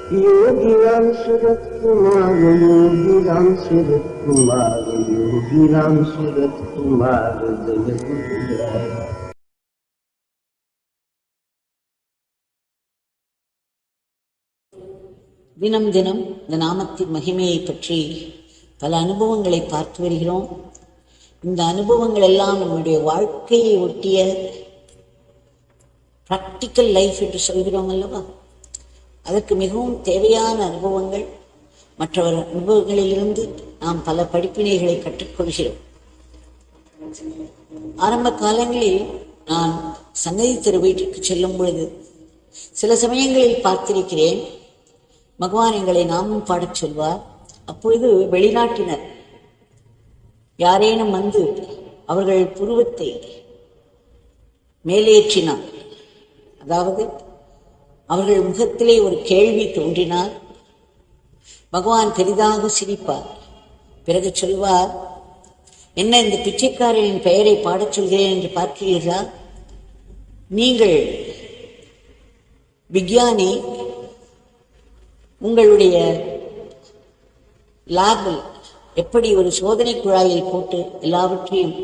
योगीराम सूरत कुमार, योगीराम सूरत कुमार, योगीराम सूरत कुमार जय गुरुराय। தினம் தினம் இந்த நாமத்தின் மகிமையை பற்றி பல அனுபவங்களை பார்த்து வருகிறோம். இந்த அனுபவங்கள் எல்லாம் நம்முடைய வாழ்க்கையை ஒட்டிய பிராக்டிக்கல் லைஃப் என்று சொல்கிறோம் அல்லவா, அதற்கு மிகவும் தேவையான அனுபவங்கள். மற்றவர் அனுபவங்களிலிருந்து நாம் பல படிப்பினைகளை கற்றுக்கொள்கிறோம். ஆரம்ப காலங்களில் நான் சங்கதி தெரு வீட்டிற்கு செல்லும் பொழுது சில சமயங்களில் பார்த்திருக்கிறேன், பகவான் எங்களை நாமும் பாடச் சொல்வார். அப்பொழுது வெளிநாட்டினர் யாரேனும் வந்து அவர்கள் புருவத்தை மேலேற்றினார், அதாவது அவர்கள் முகத்திலே ஒரு கேள்வி தோன்றினார், பகவான் பெரிதாக சிரிப்பார். பிறகு சொல்வார், என்ன இந்த பிச்சைக்காரரின் பெயரை பாடச் சொல்கிறேன் என்று பார்க்கிறீர்களா? நீங்கள் விஞ்ஞானி, உங்களுடைய லேபில் எப்படி ஒரு சோதனை குழாயில் போட்டு எல்லாவற்றையும்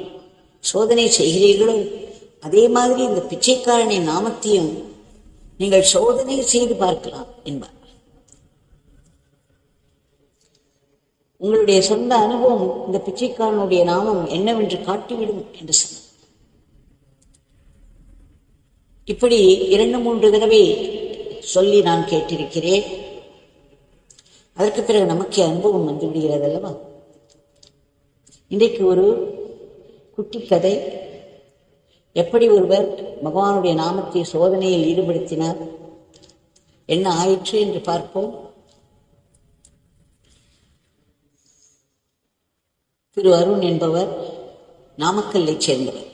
சோதனை செய்கிறீர்களோ அதே மாதிரி இந்த பிச்சைக்காரனின் நாமத்தையும் நீங்கள் சோதனை செய்து பார்க்கலாம் என்பார். உங்களுடைய சொந்த அனுபவம் இந்த பிச்சைக்காரனுடைய நாமம் என்னவென்று காட்டிவிடும் என்று சொன்னார். இப்படி 2-3 தடவை சொல்லி நான் கேட்டிருக்கிறேன். அதற்கு பிறகு நமக்கு அனுபவம் வந்து விடுகிறது அல்லவா. இன்றைக்கு ஒரு குட்டி கதை, எப்படி ஒருவர் பகவானுடைய நாமத்தை சோதனையில் ஈடுபடுத்தினார், என்ன ஆயிற்று என்று பார்ப்போம். திரு அருண் என்பவர் நாமக்கல்லை சேர்ந்தவர்.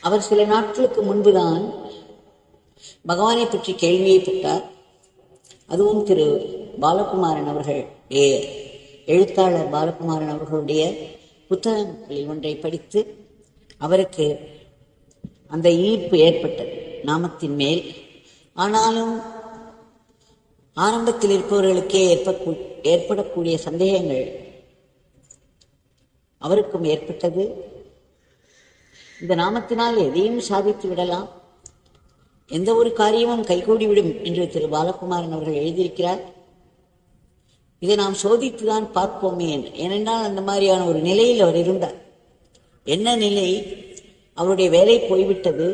அவர் சில நாட்களுக்கு முன்புதான் பகவானை பற்றி கேள்வியை பெற்றார். அதுவும் திரு பாலகுமாரன் அவர்கள், எழுத்தாளர் பாலகுமாரன் அவர்களுடைய புத்தகங்களில் ஒன்றை படித்து அவருக்கு அந்த ஈர்ப்பு ஏற்பட்டது நாமத்தின் மேல். ஆனாலும் ஆரம்பத்தில் இருப்பவர்களுக்கே ஏற்படக்கூடிய சந்தேகங்கள் அவருக்கும் ஏற்பட்டது. இந்த நாமத்தினால் எதையும் சாதித்து விடலாம், எந்த ஒரு காரியமும் கைகூடிவிடும் என்று திரு பாலகுமாரன் அவர்கள் எழுதியிருக்கிறார். இதை நாம் சோதித்துதான் பார்ப்போமே என்று. ஏனென்றால் அந்த மாதிரியான ஒரு நிலையில் அவர் இருந்தார். என்ன நிலை? அவருடைய வேலை போய்விட்டது.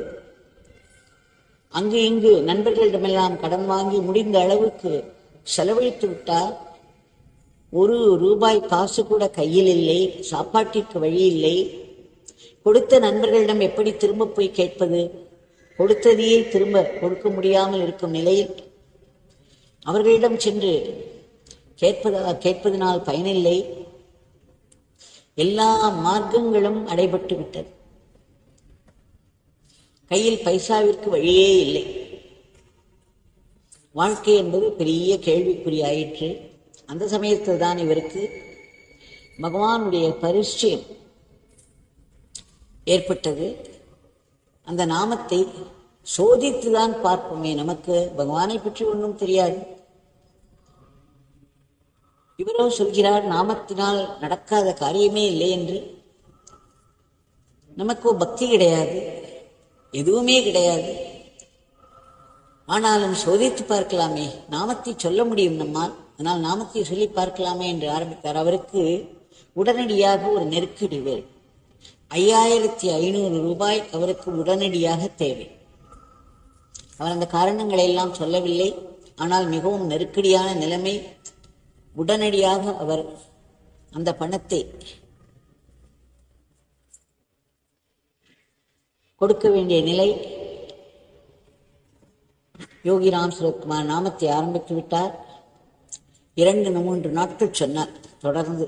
அங்கு இங்கு நண்பர்களிடமெல்லாம் கடன் வாங்கி முடிந்த அளவுக்கு செலவழித்து விட்டார். ₹1 காசு கூட கையில் இல்லை, சாப்பாட்டிற்கு வழி இல்லை. கொடுத்த நண்பர்களிடம் எப்படி திரும்ப போய் கேட்பது? கொடுத்ததையே திரும்ப கொடுக்க முடியாமல் இருக்கும் நிலையில் அவர்களிடம் சென்று கேட்பதனால் பயனில்லை. எல்லா மார்க்கங்களும் அடைபட்டு விட்டது. கையில் பைசாவிற்கு வழியே இல்லை. வாழ்க்கை என்பது பெரிய கேள்விக்குறியாயிற்று. அந்த சமயத்தில் தான் இவருக்கு பகவானுடைய பரிச்சயம் ஏற்பட்டது. அந்த நாமத்தை சோதித்துதான் பார்ப்போமே, நமக்கு பகவானை பற்றி ஒன்றும் தெரியாது. இவரோ சொல்கிறார், நாமத்தினால் நடக்காத காரியமே இல்லை என்று. நமக்கோ பக்தி கிடையாது, எதுவுமே கிடையாது. ஆனாலும் சோதித்து பார்க்கலாமே, நாமத்தை சொல்ல முடியும் நம்மால், அதனால் நாமத்தை சொல்லி பார்க்கலாமே என்று ஆரம்பித்தார். அவருக்கு உடனடியாக ஒரு நெருக்கடி வேறு. ₹5500 அவருக்கு உடனடியாக தேவை. அவர் அந்த காரணங்களை எல்லாம் சொல்லவில்லை. ஆனால் மிகவும் நெருக்கடியான நிலைமை. உடனடியாக அவர் அந்த பணத்தை கொடுக்க வேண்டிய நிலை. யோகிராம் சுரத்குமார் நாமத்தை ஆரம்பித்து விட்டார். 2-3 நாட்கள் சொன்னார். தொடர்ந்து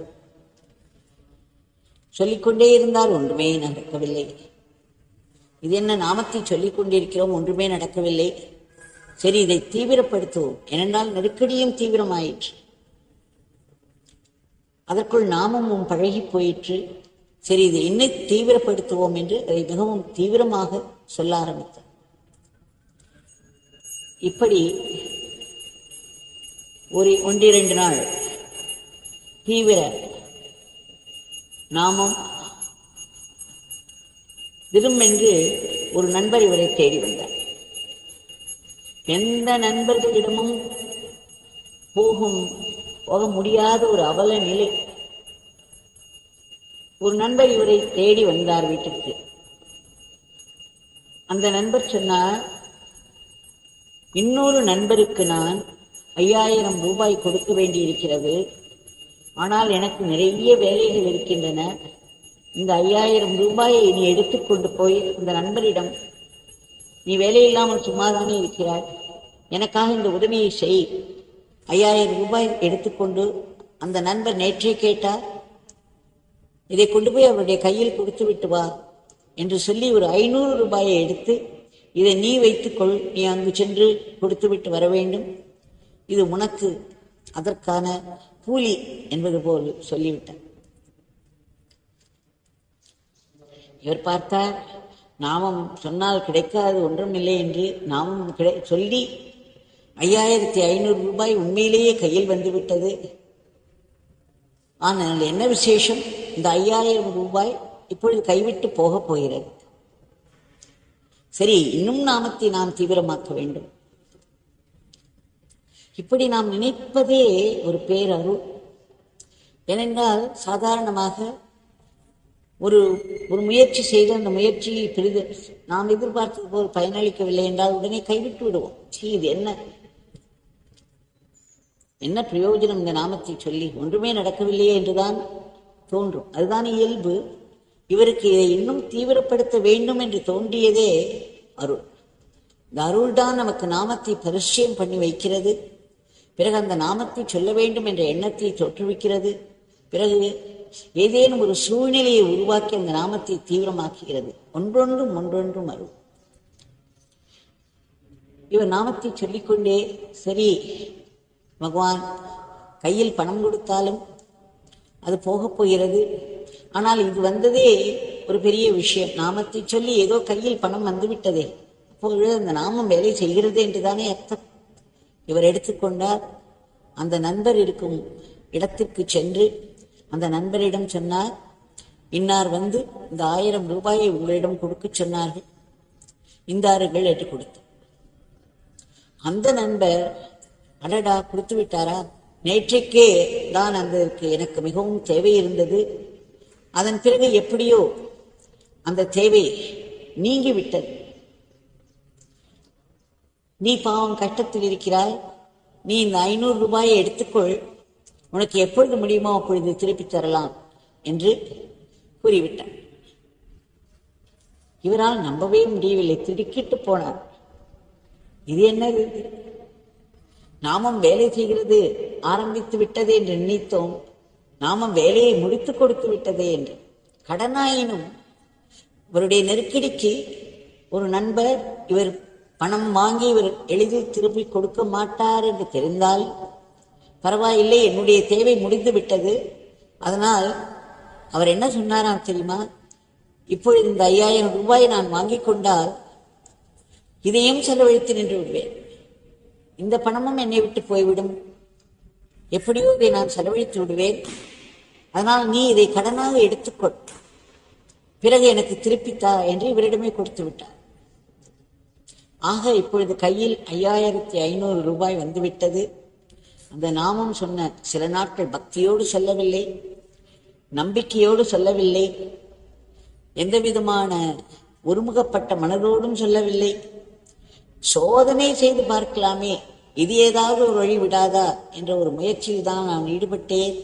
சொல்லிக்கொண்டே இருந்தார், ஒன்றுமே நடக்கவில்லை. இது என்ன, நாமத்தை சொல்லிக் கொண்டிருக்கிறோம், ஒன்றுமே நடக்கவில்லை. சரி, இதை தீவிரப்படுத்துவோம். ஏனென்றால் நெருக்கடியும் தீவிரமாயிற்று. அதற்குள் நாமமும் பழகி போயிற்று. சரி, இதை இன்னும் தீவிரப்படுத்துவோம் என்று அதை மிகவும் தீவிரமாக சொல்ல ஆரம்பித்தார். இப்படி ஒன்றிரண்டு நாள் தீவிர நாமம் விரும்பென்று ஒரு நண்பர் இவரை தேடி வந்தார். எந்த நண்பர்களிடமும் போக முடியாத ஒரு அவல நிலை. ஒரு நண்பர் இவரை தேடி வந்தார் வீட்டிற்கு. அந்த நண்பர் சொன்னார், இன்னொரு நண்பருக்கு நான் 5000 ரூபாய் கொடுக்க வேண்டியிருக்கிறது. ஆனால் எனக்கு நிறைய வேலைகள் இருக்கின்றன. இந்த 5000 ரூபாயை நீ எடுத்துக்கொண்டு போய் இந்த நண்பரிடம், நீ வேலையில்லாமல் சும்மாதானே இருக்கிறாய், எனக்காக இந்த உதவியை செய், 5000 ரூபாய் எடுத்துக்கொண்டு, அந்த நண்பர் நேற்றே கேட்டார், இதை கொண்டு போய் அவருடைய கையில் கொடுத்து விட்டு வா என்று சொல்லி ஒரு 500 ரூபாயை எடுத்து, இதை நீ வைத்துக்கொள், நீ அங்கு சென்று கொடுத்து விட்டு வர வேண்டும், இது உனக்கு அதற்கான கூலி என்பது போல் சொல்லிவிட்டார். இவர் பார்த்தார், நாமம் சொன்னால் கிடைக்காது ஒன்றுமில்லை என்று நாமம் சொல்லி 5500 ரூபாய் உண்மையிலேயே கையில் வந்துவிட்டது. ஆனால் என்ன விசேஷம், இந்த 5000 ரூபாய் இப்பொழுது கைவிட்டு போகப் போகிறது. சரி, இன்னும் நாமத்தை நாம் தீவிரமாக்க வேண்டும். இப்படி நாம் நினைப்பதே ஒரு பேரருள். ஏனென்றால் சாதாரணமாக ஒரு முயற்சி செய்து அந்த முயற்சியை நாம் எதிர்பார்த்தது போல் பயனளிக்கவில்லை என்றால் உடனே கைவிட்டு விடுவோம். இது என்ன பிரயோஜனம் இந்த நாமத்தை சொல்லி, ஒன்றுமே நடக்கவில்லையே என்றுதான் தோன்றும். அதுதான் இயல்பு. இவருக்கு இதை இன்னும் தீவிரப்படுத்த வேண்டும் என்று தோன்றியதே அருள். இந்த அருள் தான் நமக்கு நாமத்தை பரிச்சயம் பண்ணி வைக்கிறது. பிறகு அந்த நாமத்தை சொல்ல வேண்டும் என்ற எண்ணத்தை தோற்றுவிக்கிறது. பிறகு ஏதேனும் ஒரு சூழ்நிலையை உருவாக்கி அந்த நாமத்தை தீவிரமாக்குகிறது. ஒன்றொன்றும் அருள். இவர் நாமத்தை சொல்லிக்கொண்டே, சரி பகவான், கையில் பணம் கொடுத்தாலும் அது போகப் போகிறது. ஆனால் இது வந்ததே ஒரு பெரிய விஷயம். நாமத்தை சொல்லி ஏதோ கையில் பணம் வந்துவிட்டதே, அப்போது அந்த நாமம் வேலை செய்கிறது என்றுதானே அர்த்தம். இவர் எடுத்துக்கொண்டார். அந்த நண்பர் இருக்கும் இடத்திற்கு சென்று அந்த நண்பரிடம் சொன்னார், இன்னார் வந்து இந்த 1000 ரூபாயை உங்களிடம் கொடுக்க சொன்னார்கள், இந்தார்கள் என்று கொடுத்தார். அந்த நண்பர், அடடா கொடுத்து விட்டாரா, நேற்றைக்கே தான் அதற்கு எனக்கு மிகவும் தேவை இருந்தது, அதன் பிறகு எப்படியோ அந்த தேவை நீங்கிவிட்டது, நீ பாவம் கஷ்டத்தில் இருக்கிறாய், நீ இந்த 500 ரூபாயை எடுத்துக்கொள், உனக்கு எப்பொழுது முடியுமோ அப்பொழுது திருப்பி தரலாம் என்று கூறிவிட்டார். இவரால் நம்பவே முடியவில்லை. திடுக்கிட்டு போனார். இது என்னது, நாமம் வேலை செய்கிறது ஆரம்பித்து விட்டதே என்று நினைத்தோம், நாமம் வேலையை முடித்து கொடுத்து விட்டதே என்று. கடனாயினும் இவருடைய நெருக்கடிக்கு ஒரு நண்பர் இவர் பணம் வாங்கி இவர் எளிதில் திருப்பி கொடுக்க மாட்டார் என்று தெரிந்தால் பரவாயில்லை, என்னுடைய தேவை முடிந்து விட்டது. அதனால் அவர் என்ன சொன்னாராம் தெரியுமா, இப்பொழுது இந்த 5000 ரூபாயை நான் வாங்கிக் கொண்டால் இதையும் செலவழித்து நின்று விடுவேன், இந்த பணமும் என்னை விட்டு போய்விடும், எப்படியோ இதை நான் செலவழித்து விடுவேன், அதனால் நீ இதை கடனாக எடுத்துக்கொள், பிறகு எனக்கு திருப்பித்தா என்று இவரிடமே கொடுத்து விட்டார். ஆக இப்பொழுது கையில் 5500 ரூபாய் வந்துவிட்டது. அந்த நாமம் சொன்ன சில நாட்கள் பக்தியோடு சொல்லவில்லை, நம்பிக்கையோடு சொல்லவில்லை, எந்த விதமான ஒருமுகப்பட்ட மனதோடும் சொல்லவில்லை, சோதனை செய்து பார்க்கலாமே, இது ஏதாவது ஒரு வழி விடாதா என்ற ஒரு முயற்சியில் தான் நான் ஈடுபட்டேன்.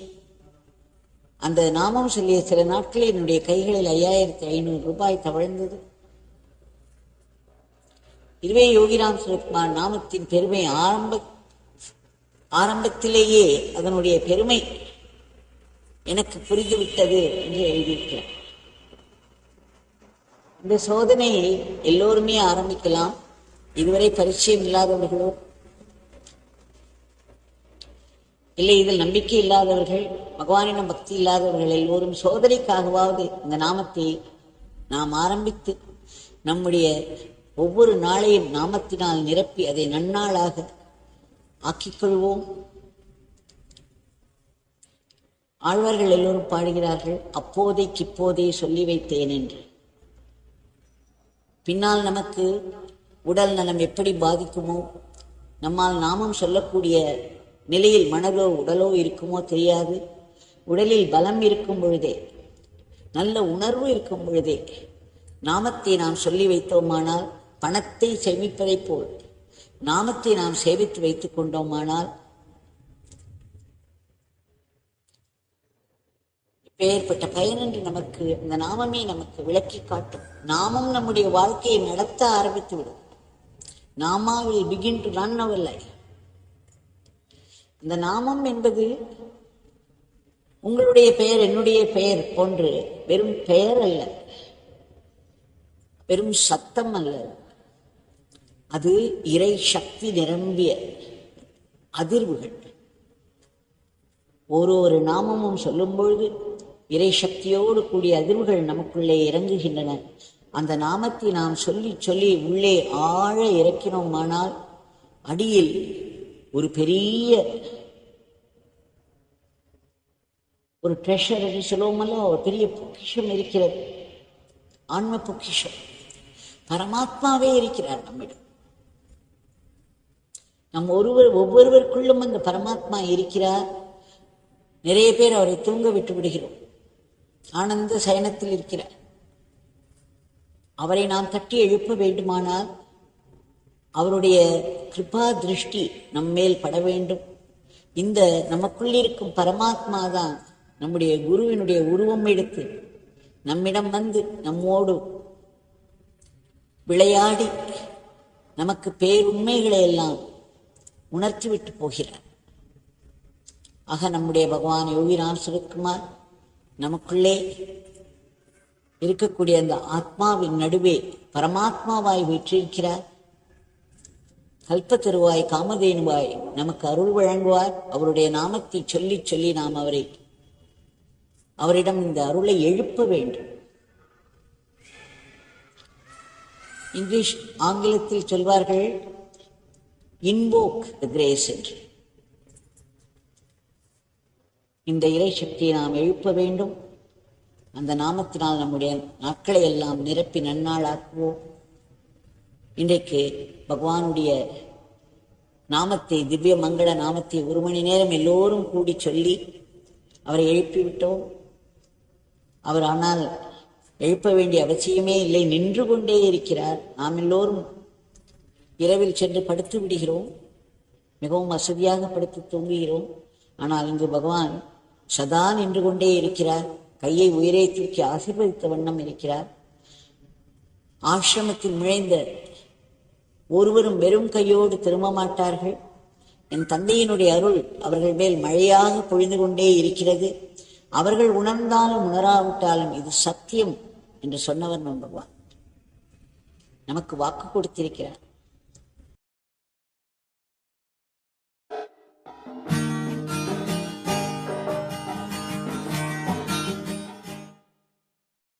அந்த நாமம் சொல்லிய சில நாட்களில் என்னுடைய கைகளில் 5500 ரூபாய் தவழ்ந்தது. இதுவே யோகிராம் சுரத்குமார் நாமத்தின் பெருமை. ஆரம்பத்திலேயே அதனுடைய பெருமை எனக்கு புரிந்துவிட்டது என்று எழுதியிருக்கிறார். இந்த சோதனையை எல்லோருமே ஆரம்பிக்கலாம். இதுவரை பரிச்சயம் இல்லாதவர்களோ இல்லை இதில் நம்பிக்கை இல்லாதவர்கள், பகவானிடம் பக்தி இல்லாதவர்கள் எல்லோரும் சோதனைக்காகவாவது இந்த நாமத்தை நாம் ஆரம்பித்து நம்முடைய ஒவ்வொரு நாளையும் நாமத்தினால் நிரப்பி அதை நன்னாளாக ஆக்கிக்கொள்வோம். ஆழ்வார்கள் எல்லோரும் பாடுகிறார்கள், அப்போதைக்கு இப்போதே சொல்லி வைத்தேன் என்று. பின்னால் நமக்கு உடல் நலம் எப்படி பாதிக்குமோ, நம்மால் நாமும் சொல்லக்கூடிய நிலையில் மனதோ உடலோ இருக்குமோ தெரியாது. உடலில் பலம் இருக்கும் பொழுதே, நல்ல உணர்வு இருக்கும் பொழுதே நாமத்தை நாம் சொல்லி வைத்தோமானால், பணத்தை சேமிப்பதைப் போல் நாமத்தை நாம் சேமித்து வைத்துக் கொண்டோமானால் பெயர்பட்ட பயன் என்று நமக்கு இந்த நாமமே நமக்கு விளக்கி காட்டும். நாமும் நம்முடைய வாழ்க்கையை நடத்த ஆரம்பித்து விடும். நாமா will begin to run our life. இந்த நாமம் என்பது உங்களுடைய பெயர் என்னுடைய பெயர் போன்று வெறும் பெயர் அல்ல, வெறும் சத்தம் அல்ல. அது இறை சக்தி நிரம்பிய அதிர்வுகள். ஒரு நாமமும் சொல்லும் பொழுது இறை சக்தியோடு கூடிய அதிர்வுகள் நமக்குள்ளே இறங்குகின்றன. அந்த நாமத்தை நாம் சொல்லி சொல்லி உள்ளே ஆழ இறக்கினோமானால் அடியில் ஒரு பெரிய ஒரு ட்ரெஷர் என்று சொல்லுவோமல்ல, ஒரு பெரிய பொக்கிஷம் இருக்கிறது. ஆன்ம பொக்கிஷம் பரமாத்மாவே இருக்கிறார் நம்மிடம். நம் ஒவ்வொருவருக்குள்ளும் அந்த பரமாத்மா இருக்கிறார். நிறைய பேர் அவரை தூங்க விட்டு விடுகிறோம். ஆனந்த சயனத்தில் இருக்கிறார். அவரை நாம் தட்டி எழுப்ப வேண்டுமானால் அவருடைய கிருபா திருஷ்டி நம்மேல் பட வேண்டும். இந்த நமக்குள்ளிருக்கும் பரமாத்மா தான் நம்முடைய குருவினுடைய உருவம் எடுத்து நம்மிடம் வந்து நம்மோடு விளையாடி நமக்கு பேருண்மைகளை எல்லாம் உணர்த்திவிட்டு போகிறார். ஆக நம்முடைய பகவான் யோகிராம் சுரத்குமார் நமக்குள்ளே இருக்கக்கூடிய அந்த ஆத்மாவின் நடுவே பரமாத்மாவாய் வீற்றிருக்கிறார். கல்ப தருவாய் காமதேனுவாய் நமக்கு அருள் வழங்குவார். அவருடைய நாமத்தை சொல்லி சொல்லி நாம் அவரிடம் இந்த அருளை எழுப்ப வேண்டும். ஆங்கிலத்தில் சொல்வார்கள் invoke the grace என்று. இந்த இறை சக்தியை நாம் எழுப்ப வேண்டும். அந்த நாமத்தினால் நம்முடைய நாட்களை எல்லாம் நிரப்பி நன்னாளாக்குவோம். இன்றைக்கு பகவானுடைய நாமத்தை, திவ்ய மங்கள நாமத்தை 1 மணி நேரம் எல்லோரும் கூடி சொல்லி அவரை எழுப்பிவிட்டோம். அவர் ஆனால் எழுப்ப வேண்டிய அவசியமே இல்லை, நின்று கொண்டே இருக்கிறார். நாம் எல்லோரும் இரவில் சென்று படுத்து விடுகிறோம், மிகவும் வசதியாக படுத்து தூங்குகிறோம். ஆனால் இங்கு பகவான் சதா நின்று கொண்டே இருக்கிறார். கையை உயிரை தூக்கி ஆசீர்வதித்த வண்ணம் இருக்கிறார். ஆசிரமத்தில் நுழைந்த ஒருவரும் வெறும் கையோடு திரும்ப மாட்டார்கள். என் தந்தையினுடைய அருள் அவர்கள் மேல் மழையாக பொழிந்து கொண்டே இருக்கிறது. அவர்கள் உணர்ந்தாலும் உணராவிட்டாலும் இது சத்தியம் என்று சொன்னவர் நம் பகவான் நமக்கு வாக்கு கொடுத்திருக்கிறார்.